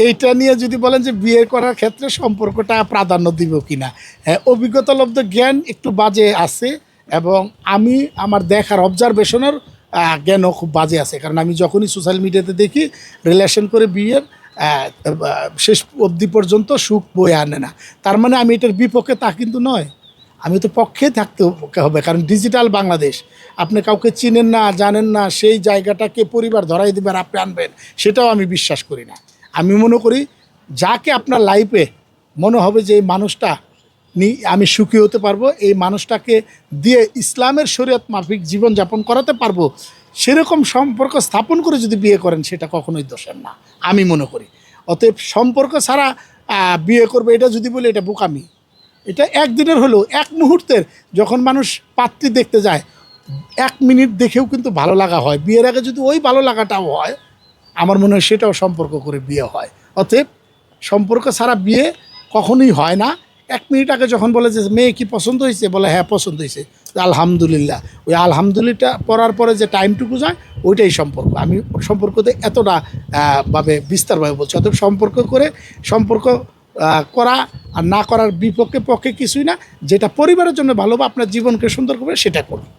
এইটা নিয়ে যদি বলেন যে বিয়ে করার ক্ষেত্রে সম্পর্কটা প্রাধান্য দিব কিনা, হ্যাঁ, অভিজ্ঞতালব্ধ জ্ঞান একটু বাজে আছে, এবং আমি আমার দেখার অবজারভেশনের জ্ঞানও খুব বাজে আছে। কারণ আমি যখনই সোশ্যাল মিডিয়াতে দেখি রিলেশন করে বিয়ের শেষ অবধি পর্যন্ত সুখ বয়ে আনে না। তার মানে আমি এটার বিপক্ষে তা কিন্তু নয়, আমি তো পক্ষে থাকতে হবে। কারণ ডিজিটাল বাংলাদেশ, আপনি কাউকে চিনেন না, জানেন না, সেই জায়গাটাকে পরিবার ধরাই দেবে আর আপনি আনবেন, সেটাও আমি বিশ্বাস করি না। আমি মনে করি যাকে আপনার লাইফে মনে হবে যে এই মানুষটা আমি সুখী হতে পারবো, এই মানুষটাকে দিয়ে ইসলামের শরীয়ত মাফিক জীবনযাপন করাতে পারবো, সেরকম সম্পর্ক স্থাপন করে যদি বিয়ে করেন সেটা কখনোই দোষের না আমি মনে করি। অতএব সম্পর্ক ছাড়া বিয়ে করবে এটা যদি বলি এটা বোকামি। এটা একদিনের হলেও, এক মুহূর্তের, যখন মানুষ পাত্রী দেখতে যায় 1 মিনিট দেখেও কিন্তু ভালো লাগা হয়। বিয়ের আগে যদি ওই ভালো লাগাটাও হয়, আমার মনে হয় সেটাও সম্পর্ক করে বিয়ে হয়। অতএব সম্পর্ক ছাড়া বিয়ে কখনোই হয় না। 1 মিনিট আগে যখন বলে যে মেয়ে কি পছন্দ হয়েছে, বলে হ্যাঁ পছন্দ হয়েছে, আলহামদুলিল্লাহ, ওই আলহামদুলিল্লাহ পড়ার পরে যে টাইমটুকু যায় ওইটাই সম্পর্ক। আমি সম্পর্কতে এতটা ভাবে বিস্তারভাবে বলছি। অতএব সম্পর্ক করা আর না করার বিপক্ষে পক্ষে কিছুই না। যেটা পরিবারের জন্য ভালো বা আপনার জীবনকে সুন্দর করবে সেটা করুন।